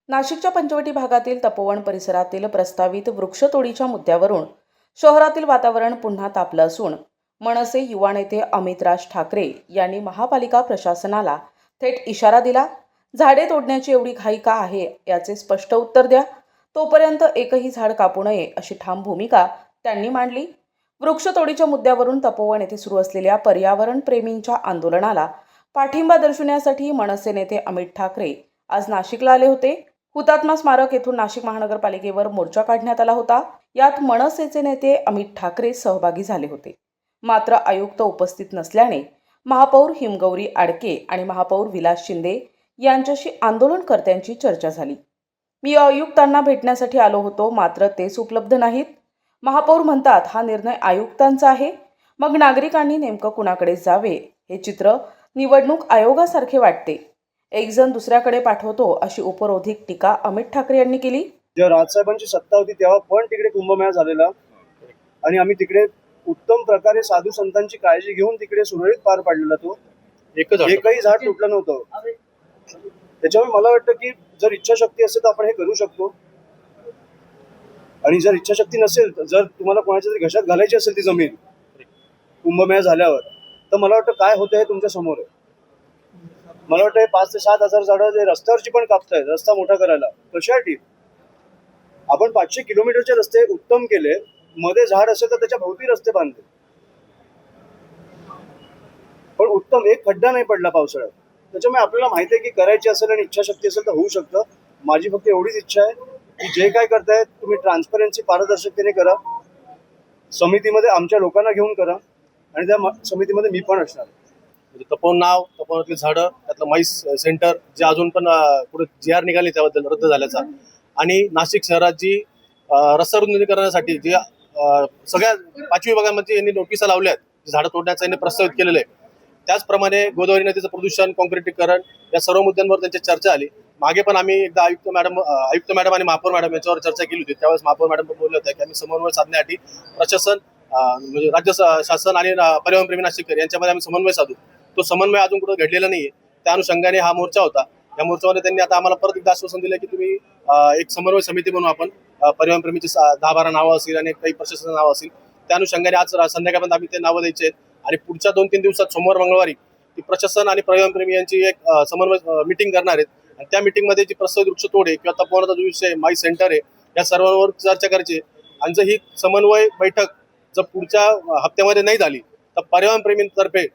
नाशिकच्या पंचवटी भागातील तपोवन परिसरातील प्रस्तावित वृक्षतोडीच्या मुद्द्यावरून शहरातील वातावरण पुन्हा तापलं असून मनसे युवा नेते अमित राज ठाकरे यांनी महापालिका प्रशासनाला थेट इशारा दिला. झाडे तोडण्याची एवढी घाई का आहे याचे स्पष्ट उत्तर द्या. तोपर्यंत एकही झाड कापू नये अशी ठाम भूमिका त्यांनी मांडली. वृक्षतोडीच्या मुद्द्यावरून तपोवन येथे सुरू असलेल्या पर्यावरण प्रेमींच्या आंदोलनाला पाठिंबा दर्शवण्यासाठी मनसे नेते अमित ठाकरे आज नाशिकला आले होते. हुतात्मा स्मारक येथून नाशिक महानगरपालिकेवर मोर्चा काढण्यात आला होता. यात मनसेचे नेते अमित ठाकरे सहभागी झाले होते. मात्र आयुक्त उपस्थित नसल्याने महापौर हिमगौरी आडके आणि महापौर विलास शिंदे यांच्याशी आंदोलनकर्त्यांची चर्चा झाली. मी आयुक्तांना भेटण्यासाठी आलो होतो, मात्र तेच उपलब्ध नाहीत. महापौर म्हणतात हा निर्णय आयुक्तांचा आहे. मग नागरिकांनी नेमकं कुणाकडे जावे हे चित्र निवडणूक आयोगासारखे वाटते. एक जण दुसऱ्याकडे पाठवतो अशी उपरोधिक टीका अमित ठाकरे यांनी केली. जेव्हा राजसाहेबांची सत्ता होती तेव्हा पण तिकडे कुंभमेळा झालेला आणि आम्ही तिकडे उत्तम प्रकारे साधू संतांची काळजी घेऊन तिकडे सुरळीत पार पाडलेला. तो एकही झाड तुटलं नव्हतं. त्याच्यामुळे मला वाटतं की जर इच्छाशक्ती असेल तर आपण हे करू शकतो, आणि जर इच्छाशक्ती नसेल, जर तुम्हाला कोणाच्या तरी घशात घालायची असेल ती जमीन कुंभमेळा झाल्यावर, तर मला वाटतं काय होतं हे तुमच्या समोर आहे. मला वाटतं हे 5 ते 7 हजार झाडं जे रस्त्यावरची पण कापतायत रस्ता मोठा करायला, कशासाठी? आपण 500 किलोमीटरचे रस्ते उत्तम केले, मध्ये झाड असेल तर त्याच्या भोवती रस्ते बांधले, पण उत्तम एक खड्डा नाही पडला पावसाळ्यात. त्याच्यामुळे आपल्याला माहिती आहे की करायची असेल आणि इच्छाशक्ती असेल तर होऊ शकतं. माझी फक्त एवढीच इच्छा आहे की जे काय करतायत तुम्ही ट्रान्सपरन्सी पारदर्शकतेने करा, समितीमध्ये आमच्या लोकांना घेऊन करा, आणि त्या समितीमध्ये मी पण असणार. तपोवन नाव, तपोवनातली झाडं, त्यातलं माईस सेंटर जे अजून पण पुढे GR निघाली त्याबद्दल रद्द झाल्याचा, आणि नाशिक शहरात जी रस्ता रुंदीकरणासाठी जे सगळ्या 5 विभागांमध्ये यांनी नोटिसा लावल्या आहेत, झाडं तोडण्याचं यांनी प्रस्तावित केलेलं आहे. त्याचप्रमाणे गोदावरी नदीचं प्रदूषण, कॉन्क्रिटीकरण या सर्व मुद्द्यांवर त्यांची चर्चा आली. मागे पण आम्ही एकदा आयुक्त मॅडम आणि महापौर मॅडम यांच्यावर चर्चा केली होती. त्यावेळेस महापौर मॅडम पण बोलले होते की आम्ही समन्वय साधण्यासाठी प्रशासन, म्हणजे राज्य शासन आणि पर्यावरण प्रेमी नाशिककर यांच्यामध्ये आम्ही समन्वय साधू. तो समन्वय अजून कुठं घडलेला नाहीये. त्या अनुषंगाने हा मोर्चा होता. या मोर्चामध्ये त्यांनी आता आम्हाला परत एकदा आश्वासन दिलं की तुम्ही एक समन्वय समिती बनवू, आपण पर्यावरण प्रेमीची 10-12 नावं असतील आणि काही प्रशासनाचं नावं असतील. त्या अनुषंगाने आज संध्याकाळपर्यंत आम्ही ते नावं द्यायचे आहेत, आणि पुढच्या 2-3 दिवसात सोमवार मंगळवारी ती प्रशासन आणि पर्यावरण प्रेमी यांची एक समन्वय मिटिंग करणार आहेत. आणि त्या मिटिंगमध्ये जी प्रस्तावित वृक्षतोड आहे किंवा तपोवनाचा जो विषय माई सेंटर आहे, या सर्वांवर चर्चा करायची. आणि जर ही समन्वय बैठक जर पुढच्या हप्त्यामध्ये नाही झाली तर पर्यावरण प्रेमींतर्फे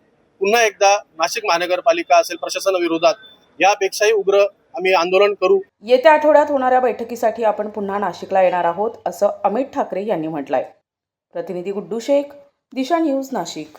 पुन्हा एकदा नाशिक महानगरपालिका असेल प्रशासनाविरोधात यापेक्षाही उग्र आम्ही आंदोलन करू. येत्या आठवड्यात होणाऱ्या बैठकीसाठी आपण पुन्हा नाशिकला येणार आहोत असं अमित ठाकरे यांनी म्हटलंय. प्रतिनिधी गुड्डू शेख, दिशा न्यूज, नाशिक.